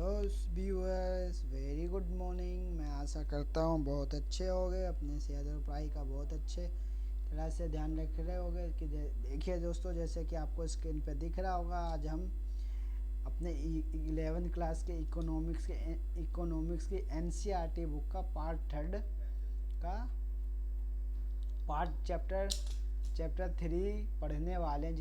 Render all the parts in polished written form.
Hello viewers, very good morning. मैं आशा करता हूँ बहुत अच्छे होंगे, अपने सेहत और पढ़ाई का बहुत अच्छे तरह से ध्यान रख रहे होंगे। कि देखिए दोस्तों, जैसे कि आपको स्क्रीन पे दिख रहा होगा, आज हम अपने 11th क्लास के इकोनॉमिक्स की एनसीईआरटी बुक का पार्ट 3 का चैप्टर 3 पढ़ने वाले हैं,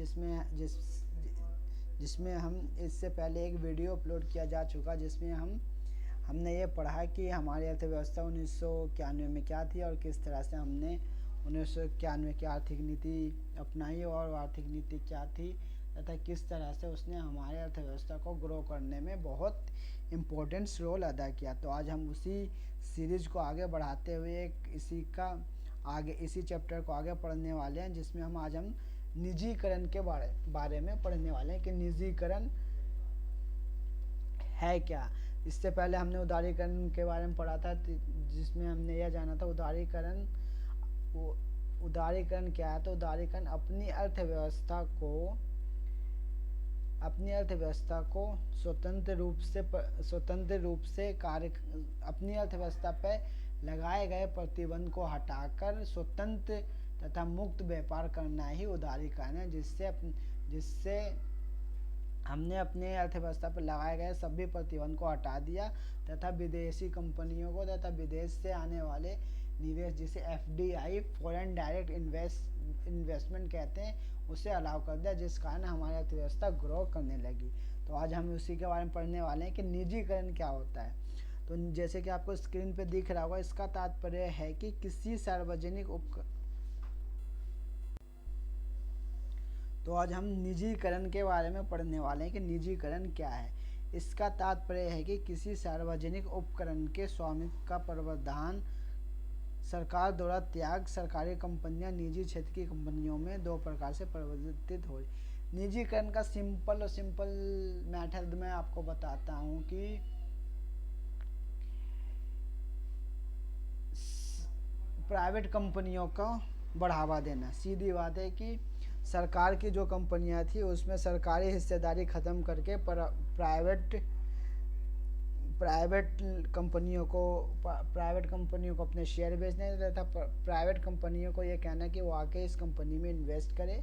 जिसमें हम इससे पहले एक वीडियो अपलोड किया जा चुका, जिसमें हमने ये पढ़ा कि हमारी अर्थव्यवस्था 1991 में क्या थी और किस तरह से हमने 1991 की आर्थिक नीति अपनाई और आर्थिक नीति क्या थी तथा किस तरह से उसने हमारे अर्थव्यवस्था को ग्रो करने में बहुत इम्पोर्टेंट रोल अदा किया। तो आज हम उसी सीरीज को आगे बढ़ाते हुए इसी चैप्टर को आगे पढ़ने वाले हैं, जिसमें हम निजीकरण के बारे में पढ़ने वाले हैं कि निजीकरण है क्या। इससे पहले हमने उदारीकरण के बारे में पढ़ा था, जिसमें हमने यह जाना था उदारीकरण क्या है। तो उदारीकरण अपनी अर्थव्यवस्था को स्वतंत्र रूप से अपनी अर्थव्यवस्था पर लगाए गए प्रतिबंध को हटाकर स्वतंत्र तथा मुक्त व्यापार करना ही उदारीकरण है, जिससे हमने अपने अर्थव्यवस्था पर लगाए गए सभी प्रतिबंध को हटा दिया तथा विदेशी कंपनियों को तथा विदेश से आने वाले निवेश, जिसे एफडीआई फॉरेन डायरेक्ट इन्वेस्टमेंट कहते हैं, उसे अलाउ कर दिया, जिस कारण हमारी अर्थव्यवस्था ग्रो करने लगी। तो आज हम उसी के बारे में पढ़ने वाले हैं कि निजीकरण क्या होता है। तो जैसे कि आपको स्क्रीन पे दिख रहा होगा, इसका तात्पर्य है कि किसी सार्वजनिक तो आज हम निजीकरण के बारे में पढ़ने वाले हैं कि निजीकरण क्या है। इसका तात्पर्य है कि किसी सार्वजनिक उपकरण के स्वामित्व का प्रावधान सरकार द्वारा त्याग सरकारी कंपनियां निजी क्षेत्र की कंपनियों में दो प्रकार से परिवर्तित हो। निजीकरण का सिंपल मेथड मैं आपको बताता हूं कि प्राइवेट कंपनियों को बढ़ावा देना। सीधी बात है कि सरकार की जो कंपनियां थी उसमें सरकारी हिस्सेदारी खत्म करके प्राइवेट कंपनियों को अपने शेयर बेचने तथा प्राइवेट कंपनियों को ये कहना कि वो आके इस कंपनी में इन्वेस्ट करे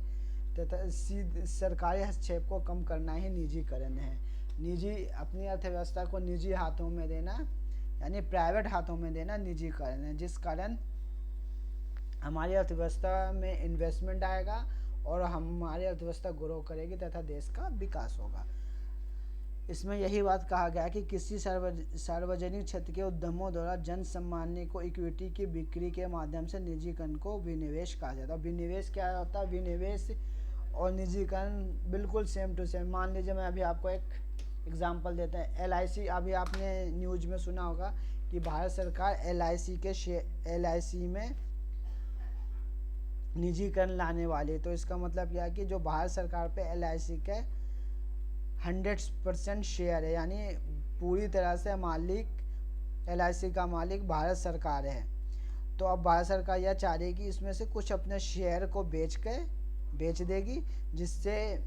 तथा सरकारी हस्तक्षेप को कम करना ही निजीकरण है। अपनी अर्थव्यवस्था को निजी हाथों में देना, यानी प्राइवेट हाथों में देना निजीकरण है, जिस कारण हमारी अर्थव्यवस्था में इन्वेस्टमेंट आएगा और हमारी अर्थव्यवस्था ग्रो करेगी तथा देश का विकास होगा। इसमें यही बात कहा गया कि किसी सार्वजनिक क्षेत्र के उद्यमों द्वारा जन सामान्य को इक्विटी की बिक्री के माध्यम से निजीकरण को विनिवेश कहा जाता है। विनिवेश क्या होता है? विनिवेश और निजीकरण बिल्कुल सेम टू सेम। मान लीजिए, मैं अभी आपको एक एग्जाम्पल देते हैं। LIC, अभी आपने न्यूज में सुना होगा कि भारत सरकार LIC में निजीकरण लाने वाली है। तो इसका मतलब क्या है कि जो भारत सरकार पे LIC के 100% शेयर है, यानी पूरी तरह से LIC का मालिक भारत सरकार है। तो अब भारत सरकार यह चाह रही है कि इसमें से कुछ अपने शेयर को बेच देगी, जिससे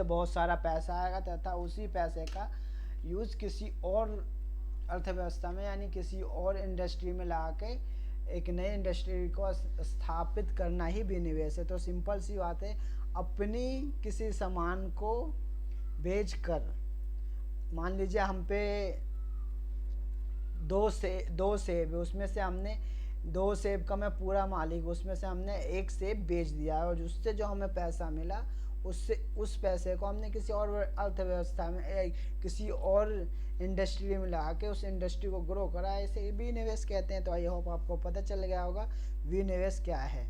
बहुत सारा पैसा आएगा तथा उसी पैसे का यूज किसी और अर्थव्यवस्था में, यानी किसी और इंडस्ट्री में लगा के एक नई इंडस्ट्री को स्थापित करना ही विनिवेश है। तो सिंपल सी बात है, अपनी किसी सामान को बेचकर, मान लीजिए हम पे दो सेब, उसमें से हमने 2 सेब का मैं पूरा मालिक, उसमें से हमने 1 सेब बेच दिया और उससे जो हमें पैसा मिला, उस पैसे को हमने किसी और अर्थव्यवस्था में, किसी और इंडस्ट्री में लगा के उस इंडस्ट्री को ग्रो करा, इसे विनिवेश कहते हैं। तो आई होप आपको पता चल गया होगा विनिवेश क्या है।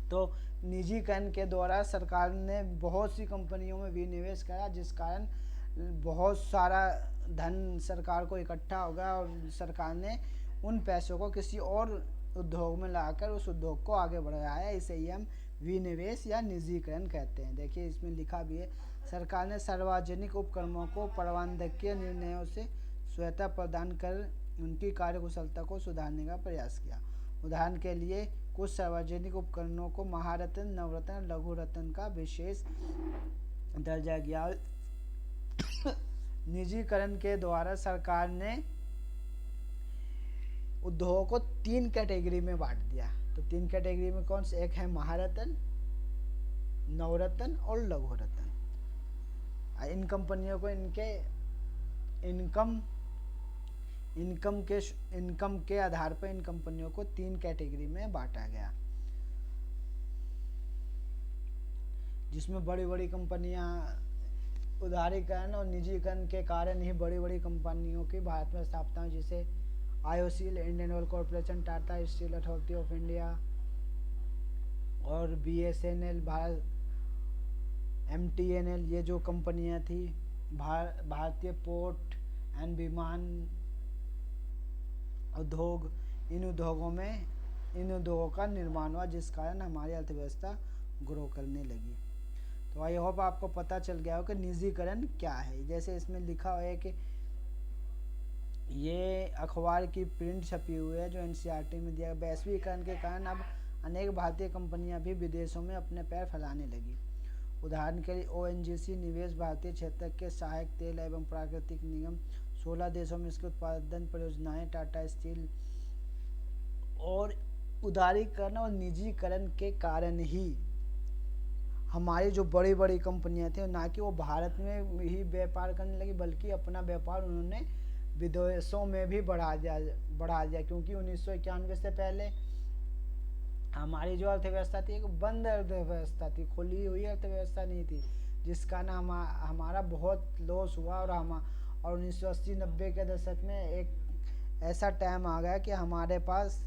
तो निजीकरण के द्वारा सरकार ने बहुत सी कंपनियों में विनिवेश करा, जिस कारण बहुत सारा धन सरकार को इकट्ठा होगा और सरकार ने उन पैसों को किसी और उद्योग में लाकर उस उद्योग को आगे बढ़ाया है। इसे ही हम विनिवेश या निजीकरण कहते हैं। देखिए, इसमें लिखा भी है, सरकार ने सार्वजनिक उपक्रमों को प्रबंधकीय निर्णयों से स्वायत्तता प्रदान कर उनकी कार्यकुशलता को सुधारने का प्रयास किया। उदाहरण के लिए कुछ सार्वजनिक उपकरणों को महारत्न, नवरत्न, लघु रत्न का विशेष दर्जा दिया। निजीकरण के द्वारा सरकार ने उद्योगों को 3 कैटेगरी में बांट दिया। तो 3 कैटेगरी में कौन से? एक है महारत्न, नवरत्न और लघु रत्न। इन कंपनियों को इनके इनकम के आधार पर इन कंपनियों को 3 कैटेगरी में बांटा गया, जिसमें बड़ी बड़ी कंपनियां उदारीकरण और निजीकरण के कारण ही बड़ी बड़ी कंपनियों की भारत में स्थापना हुई, जैसे IOCL, Indian oil corporation, Tata steel authority of India और बीएसएनएल, भारत एमटीएनएल। ये जो कंपनियां थी, भारतीय पोर्ट एंड विमान उद्योग, इन उद्योगों का निर्माण हुआ, जिस कारण हमारी अर्थव्यवस्था ग्रो करने लगी। तो आई होप आपको पता चल गया हो कि निजीकरण क्या है। जैसे इसमें लिखा हुआ है कि ये अखबार की प्रिंट छपी हुई है जो एनसीईआरटी में दिया। वैश्वीकरण के कारण अब अनेक भारतीय कंपनियां भी विदेशों में अपने पैर फैलाने लगी। उदाहरण के लिए ओएनजीसी निवेश भारतीय क्षेत्र के सहायक तेल एवं प्राकृतिक निगम, 16 देशों में इसके उत्पादन परियोजनाएं, टाटा स्टील। और उदारीकरण और निजीकरण के कारण ही हमारी जो बड़ी बड़ी कंपनियां थी, ना कि वो भारत में ही व्यापार करने लगी, बल्कि अपना व्यापार उन्होंने विदेशों में भी बढ़ा दिया। क्योंकि 1991 से पहले हमारी जो अर्थव्यवस्था थी एक बंद अर्थव्यवस्था थी, खुली हुई अर्थव्यवस्था नहीं थी, जिस कारण हमारा बहुत लॉस हुआ। और 1980-90 के दशक में एक ऐसा टाइम आ गया कि हमारे पास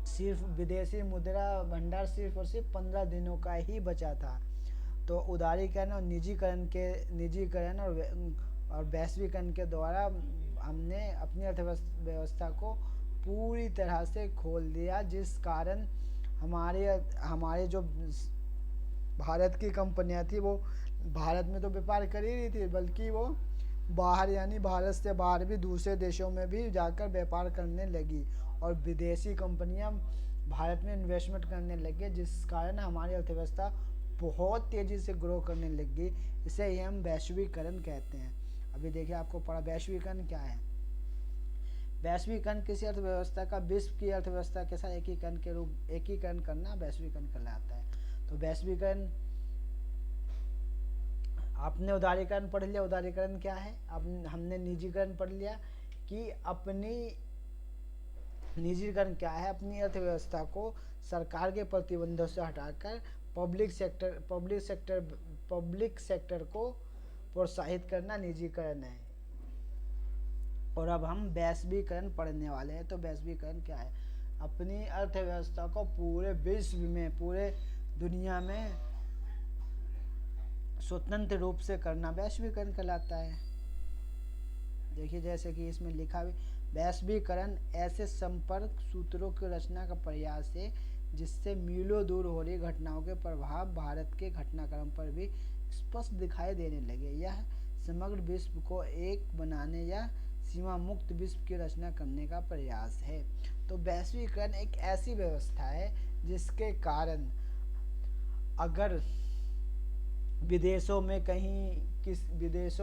सिर्फ विदेशी मुद्रा भंडार सिर्फ और सिर्फ 15 दिनों का ही बचा था। तो उदारीकरण और निजीकरण और वैश्वीकरण के द्वारा हमने अपनी अर्थव्यवस्था को पूरी तरह से खोल दिया, जिस कारण हमारे जो भारत की कंपनियां थी वो भारत में तो व्यापार कर ही रही थी, बल्कि वो बाहर यानी भारत से बाहर भी दूसरे देशों में भी जाकर व्यापार करने लगी और विदेशी कंपनियां भारत में इन्वेस्टमेंट करने लगी, जिस कारण हमारी अर्थव्यवस्था बहुत तेज़ी से ग्रो करने लगी। इसे ही हम वैश्वीकरण कहते हैं। अभी देखिए आपको पढ़ा वैश्वीकरण क्या है। वैश्वीकरण किसी अर्थव्यवस्था का विश्व की अर्थव्यवस्था के साथ एकीकरण करना वैश्वीकरण कहलाता है। तो वैश्वीकरण, आपने उदारीकरण पढ़ लिया, उदारीकरण क्या है। अब हमने निजीकरण पढ़ लिया कि निजीकरण क्या है, अपनी अर्थव्यवस्था को सरकार के प्रतिबंधों से हटाकर पब्लिक सेक्टर को प्रोत्साहित करना निजीकरण है। और अब हम वैश्वीकरण पढ़ने वाले हैं। तो वैश्वीकरण क्या है, अपनी अर्थव्यवस्था को पूरे विश्व में, पूरे दुनिया में स्वतंत्र रूप से करना वैश्वीकरण कहलाता है। देखिए जैसे कि इसमें लिखा भी, वैश्वीकरण ऐसे संपर्क सूत्रों की रचना का प्रयास है जिससे मीलों दूर हो रही घटनाओं के प्रभाव भारत के घटनाक्रम पर भी स्पष्ट दिखाई देने लगे। यह समग्र विश्व को एक बनाने या सीमा मुक्त विश्व की रचना करने का प्रयास है। तो वैश्वीकरण एक ऐसी व्यवस्था है जिसके कारण अगर विदेशों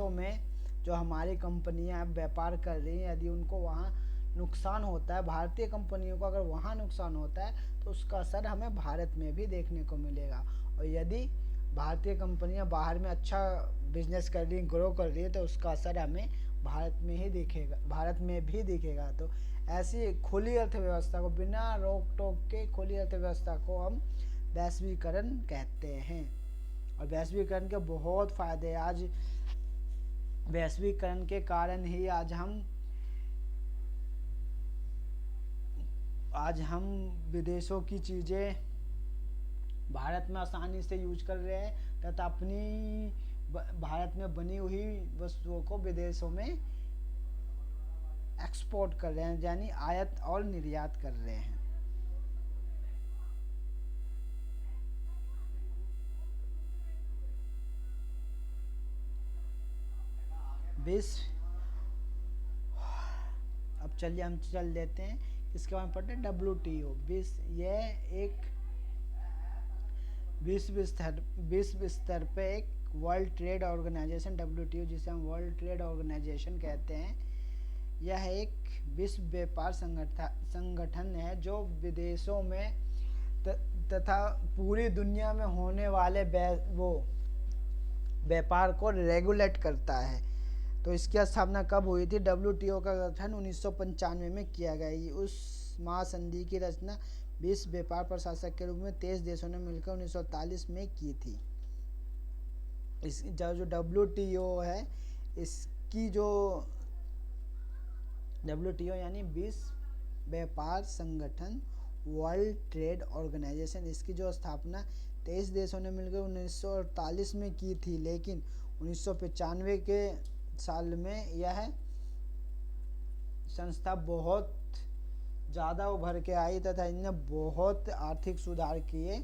में जो हमारी कंपनियां व्यापार कर रही हैं, यदि उनको वहाँ नुकसान होता है, भारतीय कंपनियों को अगर वहाँ नुकसान होता है तो उसका असर हमें भारत में भी देखने को मिलेगा। और यदि भारतीय कंपनियां बाहर में अच्छा बिजनेस कर रही, ग्रो कर रही है, तो उसका असर हमें भारत में भी दिखेगा। तो ऐसी खुली अर्थव्यवस्था को, बिना रोक टोक के खुली अर्थव्यवस्था को हम वैश्वीकरण कहते हैं। और वैश्वीकरण के बहुत फायदे, आज वैश्वीकरण के कारण ही आज हम विदेशों की चीज़ें भारत में आसानी से यूज कर रहे हैं तथा अपनी भारत में बनी हुई वस्तुओं को विदेशों में एक्सपोर्ट कर रहे हैं, यानी आयात और निर्यात कर रहे हैं। अब चलिए हम चल देते हैं इसके बारे में पढ़ते हैं। WTO यह एक विश्व स्तर पे एक वर्ल्ड ट्रेड ऑर्गेनाइजेशन WTO, जिसे हम वर्ल्ड ट्रेड ऑर्गेनाइजेशन कहते हैं, यह एक विश्व व्यापार संगठन है जो विदेशों में तथा पूरी दुनिया में होने वाले वो व्यापार को रेगुलेट करता है। तो इसकी स्थापना कब हुई थी? WTO का गठन 1995 में किया गया। उस महासंधि की रचना विश्व व्यापार प्रशासक के रूप में 23 देशों ने मिलकर 1948 में की थी। इस जो WTO है, इसकी जो WTO यानी विश्व व्यापार संगठन, वर्ल्ड ट्रेड ऑर्गेनाइजेशन, इसकी जो स्थापना 23 देशों ने मिलकर 1948 में की थी, लेकिन 1995 के साल में यह संस्था बहुत ज़्यादा उभर के आई तथा इनने बहुत आर्थिक सुधार किए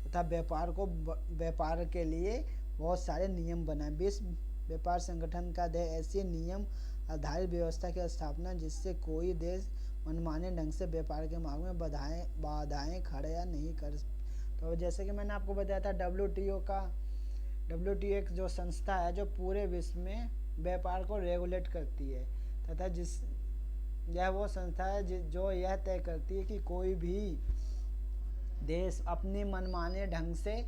तथा व्यापार के लिए बहुत सारे नियम बनाए। विश्व व्यापार संगठन का ध्येय ऐसी नियम आधारित व्यवस्था की स्थापना जिससे कोई देश मनमाने ढंग से व्यापार के मार्ग में बाधाएं खड़ा नहीं कर। तो जैसे कि मैंने आपको बताया था, WTO एक जो संस्था है जो पूरे विश्व में व्यापार को रेगुलेट करती है तथा यह वो संस्था है जो यह तय करती है कि कोई भी देश अपनी मनमाने ढंग से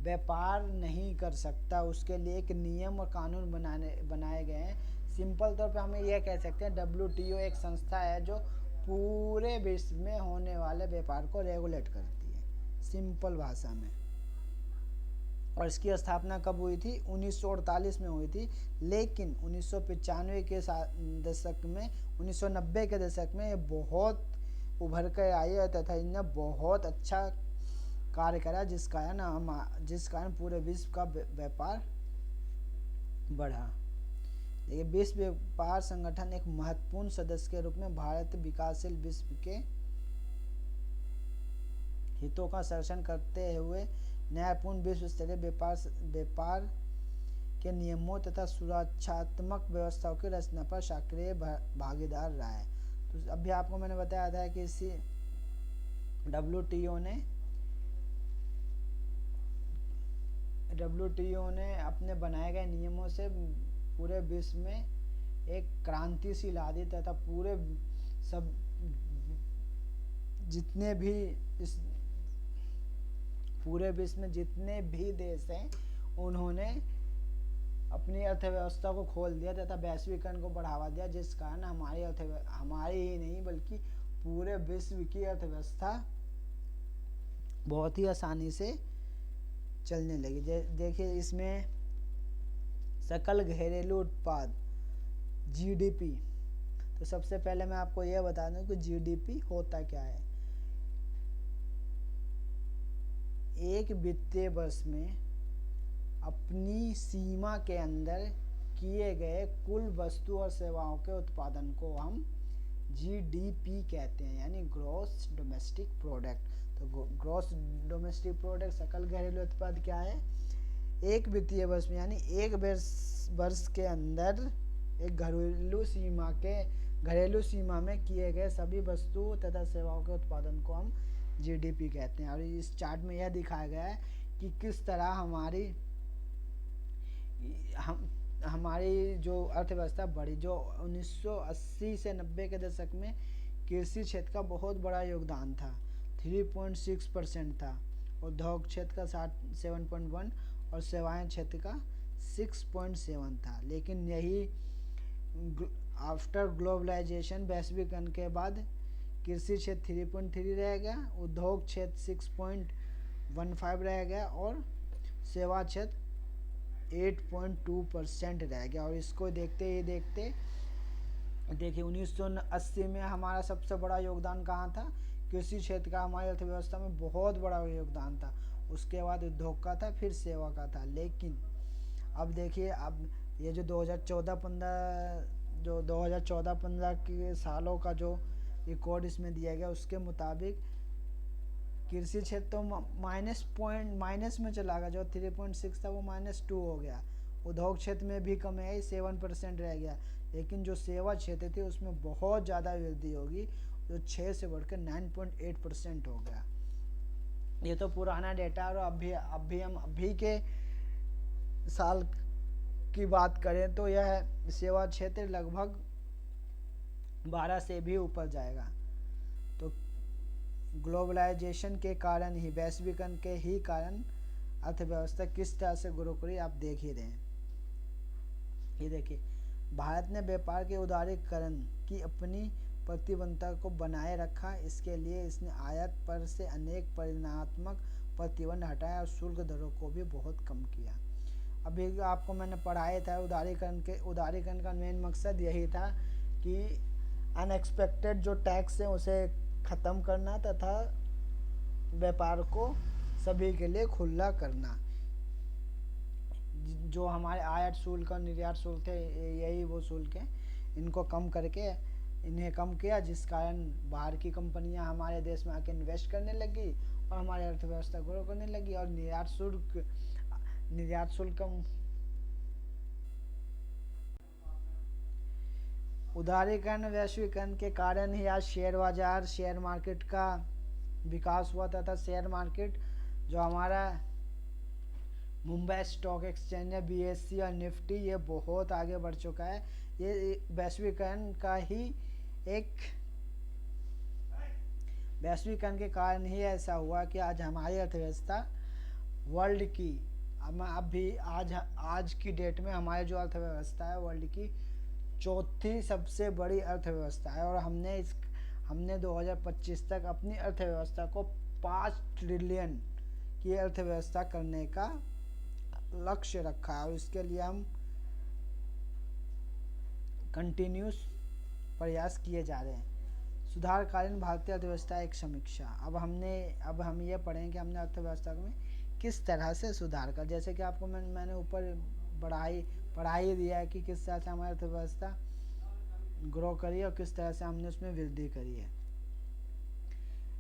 व्यापार नहीं कर सकता। उसके लिए एक नियम और कानून बनाए गए हैं। सिंपल तौर पे हमें यह कह सकते हैं WTO एक संस्था है जो पूरे विश्व में होने वाले व्यापार को रेगुलेट करती है, सिंपल भाषा में। और इसकी स्थापना कब हुई थी? 1948 में हुई थी, लेकिन 1995 के दशक में 1990 के दशक में ये बहुत उभर कर आई है तथा इन्हें बहुत अच्छा कार्य करा, जिस कारण पूरे विश्व का व्यापार बढ़ा। देखिए, विश्व व्यापार संगठन एक महत्वपूर्ण सदस्य के रूप में भारत विकासशील विश्व के हितों का संरक्षण करते हुए न्यायपूर्ण विश्व स्तरीय व्यापार के नियमों तथा सुरक्षात्मक व्यवस्थाओं की रचना पर सक्रिय भागीदार रहा है। तो अभी आपको मैंने बताया था कि इसी WTO ने अपने बनाए गए नियमों से पूरे विश्व में एक क्रांति सी ला दी तथा पूरे विश्व में जितने भी देश हैं उन्होंने अपनी अर्थव्यवस्था को खोल दिया तथा वैश्वीकरण को बढ़ावा दिया, जिस कारण हमारी ही नहीं बल्कि पूरे विश्व की अर्थव्यवस्था बहुत ही आसानी से चलने लगी। देखिए, इसमें सकल घरेलू उत्पाद GDP। तो सबसे पहले मैं आपको यह बता दूं कि GDP होता क्या है। एक वित्तीय वर्ष में अपनी सीमा के अंदर किए गए कुल वस्तु और सेवाओं के उत्पादन को हम GDP कहते हैं, यानी ग्रॉस डोमेस्टिक प्रोडक्ट। तो ग्रॉस डोमेस्टिक प्रोडक्ट, सकल घरेलू उत्पाद क्या है? एक वित्तीय वर्ष में यानी एक वर्ष के अंदर एक घरेलू सीमा में किए गए सभी वस्तु तथा सेवाओं के उत्पादन को हम GDP कहते हैं। और इस चार्ट में यह दिखाया गया है कि किस तरह हमारी जो अर्थव्यवस्था बढ़ी। जो 1980 से 90 के दशक में कृषि क्षेत्र का बहुत बड़ा योगदान था, 3.6% था, उद्योग क्षेत्र का 7.1 और सेवाएं क्षेत्र का 6.7 था। लेकिन यही आफ्टर ग्लोबलाइजेशन, वैश्वीकरण के बाद कृषि क्षेत्र 3.3 रह गया, उद्योग क्षेत्र 6.15 रह गया और सेवा क्षेत्र 8.2% रह गया। और इसको देखते देखिए 1980 में हमारा सबसे बड़ा योगदान कहाँ था? कृषि क्षेत्र का हमारी अर्थव्यवस्था में बहुत बड़ा योगदान था। उसके बाद उद्योग का था, फिर सेवा का था। लेकिन अब देखिए, अब ये जो 2014-15 के सालों का जो रिकॉर्ड इसमें दिया गया, उसके मुताबिक कृषि क्षेत्र तो माइनस में चला गया। जो 3.6 था वो -2 हो गया। उद्योग क्षेत्र में भी कमी आई, 7% रह गया। लेकिन जो सेवा क्षेत्र थी उसमें बहुत ज़्यादा वृद्धि होगी, जो 6 से बढ़कर 9.8% हो गया। ये तो पुराना डेटा है, और अभी हम अभी के साल की बात करें तो यह सेवा क्षेत्र लगभग 12 से भी ऊपर जाएगा। तो ग्लोबलाइजेशन के कारण ही, वैश्वीकरण के ही कारण अर्थव्यवस्था किस तरह से ग्रो करी आप देख ही रहे हैं। ये देखिए, भारत ने व्यापार के उदारीकरण की अपनी प्रतिबद्धता को बनाए रखा। इसके लिए इसने आयात पर से अनेक परिमाणात्मक प्रतिबंध हटाए और शुल्क दरों को भी बहुत कम किया। अभी आपको मैंने पढ़ाया था, उदारीकरण का मेन मकसद यही था कि अनएक्सपेक्टेड जो टैक्स है उसे ख़त्म करना तथा व्यापार को सभी के लिए खुला करना। जो हमारे आयात शुल्क और निर्यात शुल्क थे, यही वो शुल्क हैं, इनको कम करके इन्हें कम किया, जिस कारण बाहर की कंपनियां हमारे देश में आके इन्वेस्ट करने लगी और हमारी अर्थव्यवस्था ग्रो करने लगी। और निर्यात शुल्क उदारीकरण, वैश्वीकरण के कारण ही आज शेयर बाजार, शेयर मार्केट का विकास हुआ तथा शेयर मार्केट जो हमारा मुंबई स्टॉक एक्सचेंज है, BSE और निफ्टी, ये बहुत आगे बढ़ चुका है। ये वैश्वीकरण के कारण ही ऐसा हुआ कि आज हमारी अर्थव्यवस्था वर्ल्ड की, आज की डेट में हमारी जो अर्थव्यवस्था है वर्ल्ड की चौथी सबसे बड़ी अर्थव्यवस्था है। और हमने 2025 तक अपनी अर्थव्यवस्था को 5 ट्रिलियन की अर्थव्यवस्था करने का लक्ष्य रखा है, और इसके लिए हम कंटिन्यूस प्रयास किए जा रहे हैं। सुधारकालीन भारतीय अर्थव्यवस्था एक समीक्षा। अब हम ये पढ़ें कि हमने अर्थव्यवस्था में किस तरह से सुधार कर, जैसे कि आपको मैंने ऊपर पढ़ाई दिया है कि किस तरह से हमारी अर्थव्यवस्था ग्रो करी और किस तरह से हमने उसमें वृद्धि करी है।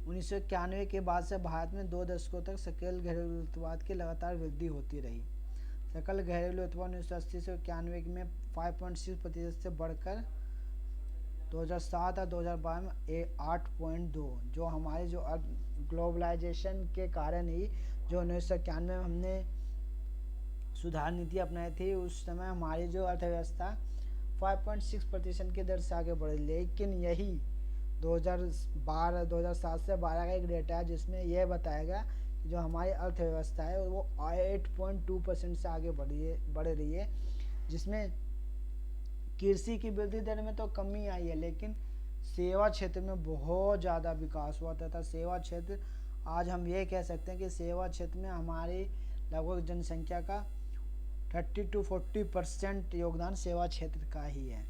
1991 के बाद से भारत में 2 दशकों तक सकल घरेलू उत्पाद की लगातार वृद्धि होती रही। सकल घरेलू उत्पाद 1980 से 91 में 5.6% से बढ़कर 2007 और 2012 में 8.2, जो हमारे जो ग्लोबलाइजेशन के कारण ही जो 1991 में हमने सुधार नीति अपनाई थी, उस समय हमारी जो अर्थव्यवस्था 5.6% की दर से आगे बढ़ी। लेकिन यही 2007 से 12 का एक डेटा है जिसमें यह बताया गया कि जो हमारी अर्थव्यवस्था है वो 8.2% से आगे बढ़ रही है, जिसमें कृषि की वृद्धि दर में तो कमी आई है, लेकिन सेवा क्षेत्र में बहुत ज़्यादा विकास हुआ तथा सेवा क्षेत्र, आज हम ये कह सकते हैं कि सेवा क्षेत्र में हमारी लगभग जनसंख्या का 30 to 40% योगदान सेवा क्षेत्र का ही है।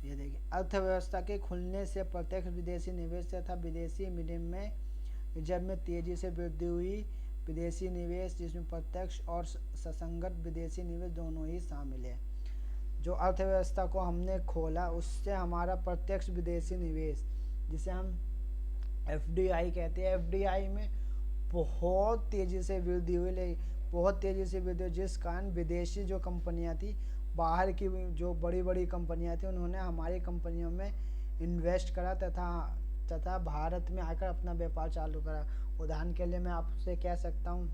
ये देखिए, अर्थव्यवस्था के खुलने से प्रत्यक्ष विदेशी निवेश तथा विदेशी विनिमय रिजर्व में तेजी से वृद्धि हुई। विदेशी निवेश, जिसमें प्रत्यक्ष और ससंगत विदेशी निवेश दोनों ही शामिल है। जो अर्थव्यवस्था को हमने खोला, उससे हमारा प्रत्यक्ष विदेशी निवेश, जिसे हम FDI कहते हैं, FDI में बहुत तेज़ी से वृद्धि हुई, जिस कारण विदेशी जो कंपनियां थी, बाहर की जो बड़ी बड़ी कंपनियां थी, उन्होंने हमारी कंपनियों में इन्वेस्ट करा तथा भारत में आकर अपना व्यापार चालू करा। उदाहरण के लिए मैं आपसे कह सकता हूँ,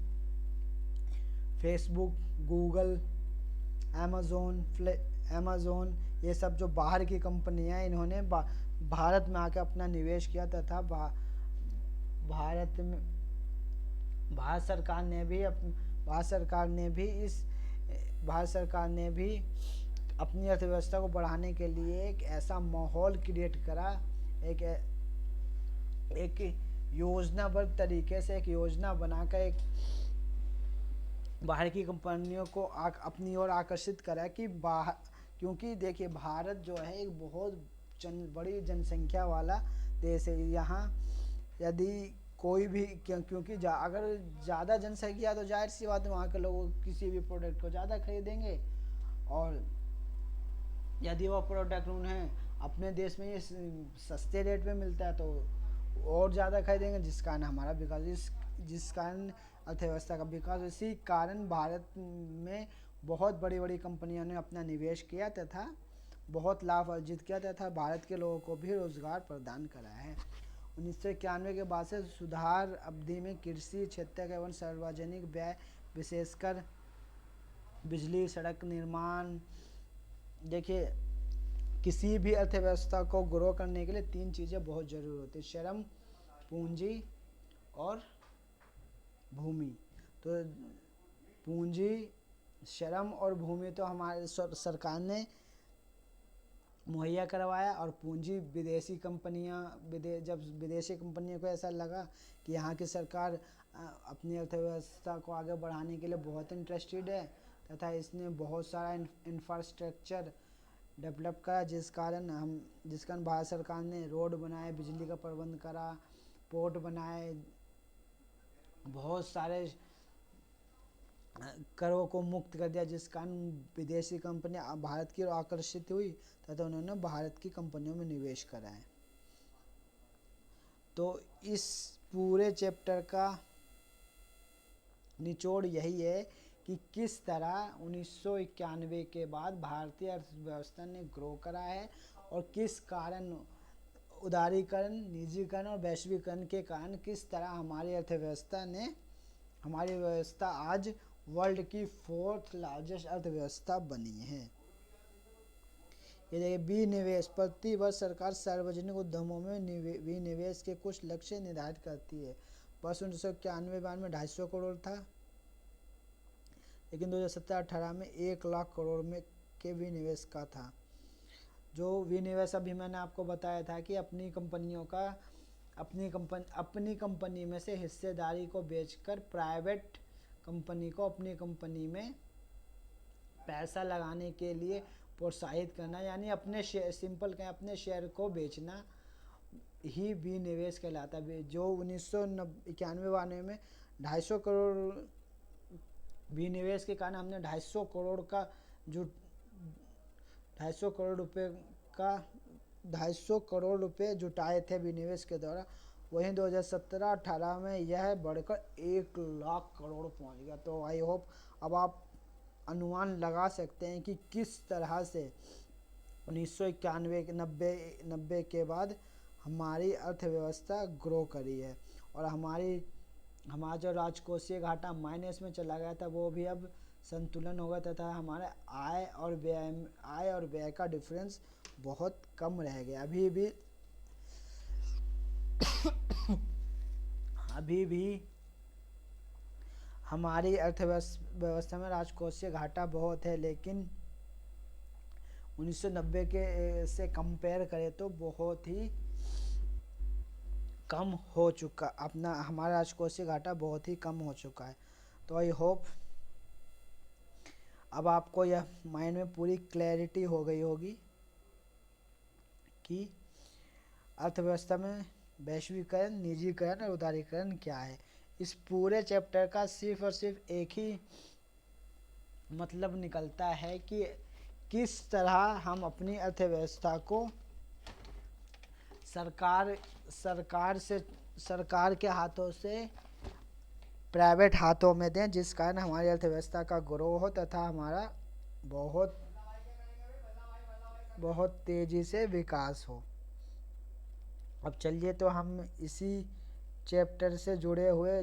फेसबुक, गूगल, अमेज़ोन, ये सब जो बाहर की कंपनियां हैं, इन्होंने भारत में आकर अपना निवेश किया तथा भारत सरकार ने भी अपनी अर्थव्यवस्था को बढ़ाने के लिए एक ऐसा माहौल क्रिएट करा, एक योजनाबद्ध तरीके से एक योजना बनाकर एक बाहर की कंपनियों को अपनी ओर आकर्षित करा कि क्योंकि देखिए, भारत जो है एक बहुत बड़ी जनसंख्या वाला देश है। यहाँ यदि कोई भी क्योंकि अगर ज़्यादा जनसंख्या, तो जाहिर सी बात है वहाँ के लोग किसी भी प्रोडक्ट को ज़्यादा खरीदेंगे, और यदि वो प्रोडक्ट उन्हें अपने देश में ये सस्ते रेट में मिलता है तो और ज़्यादा खरीदेंगे, जिस कारण हमारा विकास, जिस कारण अर्थव्यवस्था का विकास। इसी कारण भारत में बहुत बड़ी बड़ी कंपनियों ने अपना निवेश किया तथा बहुत लाभ अर्जित किया तथा भारत के लोगों को भी रोजगार प्रदान करा है। 1991 के बाद से सुधार अवधि में कृषि क्षेत्र का एवं सार्वजनिक व्यय विशेषकर बिजली, सड़क निर्माण, देखिए किसी भी अर्थव्यवस्था को ग्रो करने के लिए 3 चीज़ें बहुत ज़रूरी होती है: श्रम, पूंजी और भूमि। तो पूंजी, श्रम और भूमि तो हमारे सरकार ने मुहैया करवाया, और पूंजी विदेशी कंपनियां, जब विदेशी कंपनियों को ऐसा लगा कि यहाँ की सरकार अपनी अर्थव्यवस्था को आगे बढ़ाने के लिए बहुत इंटरेस्टेड है तथा इसने बहुत सारा इंफ्रास्ट्रक्चर डेवलप करा, जिस कारण भारत सरकार ने रोड बनाए, बिजली का प्रबंध करा, पोर्ट बनाए, बहुत सारे करों को मुक्त कर दिया, जिस कारण विदेशी कंपनियां भारत की ओर आकर्षित हुई तथा उन्होंने भारत की कंपनियों में निवेश करा है। तो इस पूरे चैप्टर का निचोड़ यही है कि किस तरह 1991 के बाद भारतीय अर्थव्यवस्था ने ग्रो करा है और किस कारण उदारीकरण, निजीकरण और वैश्वीकरण के कारण किस तरह हमारी व्यवस्था आज वर्ल्ड की 4th लार्जेस्ट अर्थव्यवस्था बनी है। ये देखिए, विनिवेश। प्रति वर्ष सरकार सार्वजनिक उद्यमों में विनिवेश के कुछ लक्ष्य निर्धारित करती है। वर्ष 1991 में 250 करोड़ था, लेकिन 2017-18 में 1 लाख करोड़ में के विनिवेश का था। जो विनिवेश अभी मैंने आपको बताया था कि अपनी कंपनी में से हिस्सेदारी को बेचकर प्राइवेट कंपनी को अपनी कंपनी में पैसा लगाने के लिए प्रोत्साहित करना, यानी अपने शेयर को बेचना ही विनिवेश कहलाता है। जो 1991-92 में 250 करोड़ विनिवेश के कारण हमने 250 करोड़ रुपए जुटाए थे विनिवेश के द्वारा। वहीं 2017-18 में यह बढ़कर 1 लाख करोड़ पहुंच गया। तो आई होप अब आप अनुमान लगा सकते हैं कि किस तरह से 1991-90 के बाद हमारी अर्थव्यवस्था ग्रो करी है, और हमारा जो राजकोषीय घाटा माइनस में चला गया था वो भी अब संतुलन होगा तथा हमारे आय और व्यय का डिफरेंस बहुत कम रह गया। अभी भी हमारी अर्थव्यवस्था में राजकोषीय घाटा बहुत है, लेकिन 1990 के से कंपेयर करें तो बहुत ही कम हो चुका, हमारा राजकोषीय घाटा बहुत ही कम हो चुका है। तो आई होप अब आपको यह माइंड में पूरी क्लैरिटी हो गई होगी कि अर्थव्यवस्था में वैश्वीकरण, निजीकरण और उदारीकरण क्या है। इस पूरे चैप्टर का सिर्फ और सिर्फ एक ही मतलब निकलता है कि किस तरह हम अपनी अर्थव्यवस्था को सरकार के हाथों से प्राइवेट हाथों में दें, जिस कारण हमारी अर्थव्यवस्था का ग्रो हो तथा हमारा बहुत तेजी से विकास हो। अब चलिए तो हम इसी चैप्टर से जुड़े हुए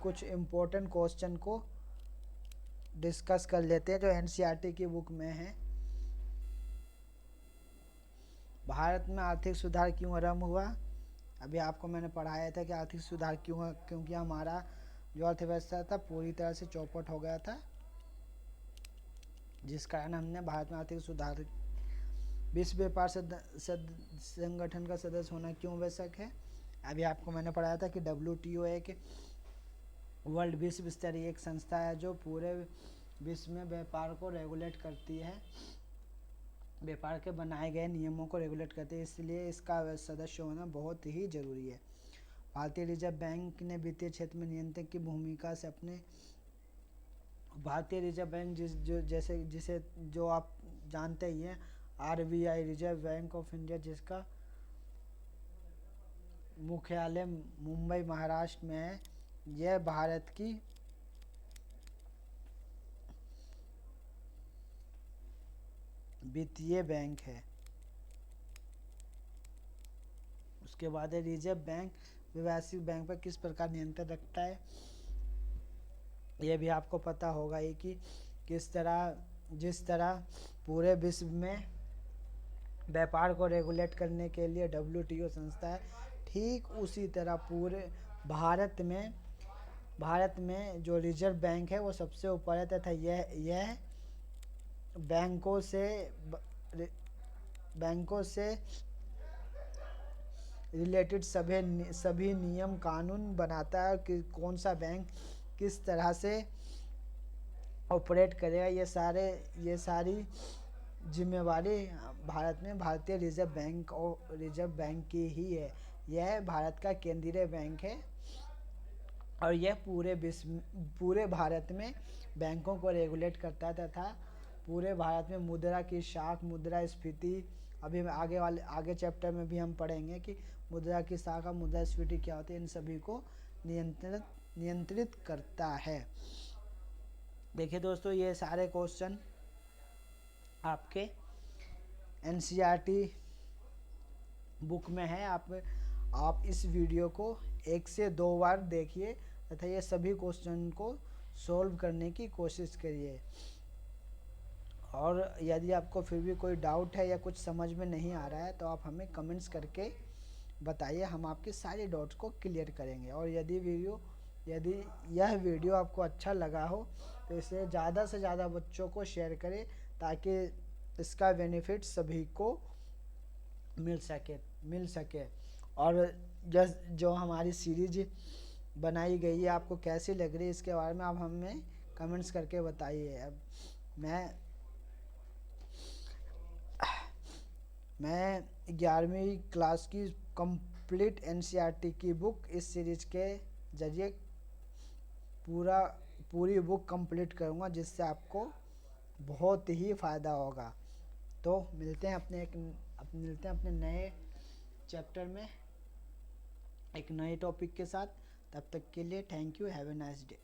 कुछ इम्पोर्टेंट क्वेश्चन को डिस्कस कर लेते हैं जो एनसीईआरटी की बुक में है। भारत में आर्थिक सुधार क्यों आरंभ हुआ? अभी आपको मैंने पढ़ाया था कि आर्थिक सुधार क्यों हुआ, क्योंकि हमारा जो अर्थव्यवस्था था पूरी तरह से चौपट हो गया था, जिस कारण हमने भारत में आर्थिक सुधार। विश्व व्यापार संगठन का सदस्य होना क्यों आवश्यक है? अभी आपको मैंने पढ़ाया था कि WTO एक वर्ल्ड विश्व स्तरीय एक संस्था है जो पूरे विश्व में व्यापार को रेगुलेट करती है, व्यापार के बनाए गए नियमों को रेगुलेट करती है, इसलिए इसका सदस्य होना बहुत ही जरूरी है। भारतीय रिजर्व बैंक ने वित्तीय क्षेत्र में नियंत्रक की भूमिका से अपने भारतीय रिजर्व बैंक जिसे आप जानते ही हैं, RBI, reserve bank of India, जिसका मुख्यालय मुंबई महाराष्ट्र में है। यह भारत की वित्तीय बैंक है। उसके बाद है रिजर्व बैंक वैश्विक बैंक पर किस प्रकार नियंत्रण रखता है। ये भी आपको पता होगा ही कि जिस तरह पूरे विश्व में व्यापार को रेगुलेट करने के लिए WTO संस्था है, ठीक उसी तरह पूरे भारत में जो रिजर्व बैंक है वो सबसे ऊपर है, तथा यह बैंकों से रिलेटेड सभी नियम कानून बनाता है कि कौन सा बैंक किस तरह से ऑपरेट करेगा। ये सारी जिम्मेवारी भारत में भारतीय रिजर्व बैंक की ही है। यह भारत का केंद्रीय बैंक है और यह पूरे भारत में बैंकों को रेगुलेट करता है, तथा पूरे भारत में मुद्रा की शाख, मुद्रास्फीति, अभी आगे चैप्टर में भी हम पढ़ेंगे कि मुद्रा की शाख और मुद्रास्फीति क्या होती है, इन सभी को नियंत्रित करता है। देखिए दोस्तों, ये सारे क्वेश्चन आपके NCERT बुक में है। आप इस वीडियो को 1 से 2 बार देखिए तथा ये सभी क्वेश्चन को सॉल्व करने की कोशिश करिए। और यदि आपको फिर भी कोई डाउट है या कुछ समझ में नहीं आ रहा है तो आप हमें कमेंट्स करके बताइए, हम आपके सारे डाउट्स को क्लियर करेंगे। और यदि यह वीडियो आपको अच्छा लगा हो तो इसे ज़्यादा से ज़्यादा बच्चों को शेयर करें ताकि इसका बेनिफिट सभी को मिल सके। और जो हमारी सीरीज बनाई गई है आपको कैसी लग रही है, इसके बारे में आप हमें कमेंट्स करके बताइए। अब मैं 11वीं क्लास की कंप्लीट NCERT की बुक इस सीरीज के जरिए पूरी बुक कंप्लीट करूँगा, जिससे आपको बहुत ही फ़ायदा होगा। तो मिलते हैं अपने नए चैप्टर में एक नए टॉपिक के साथ। तब तक के लिए thank you, have a nice day.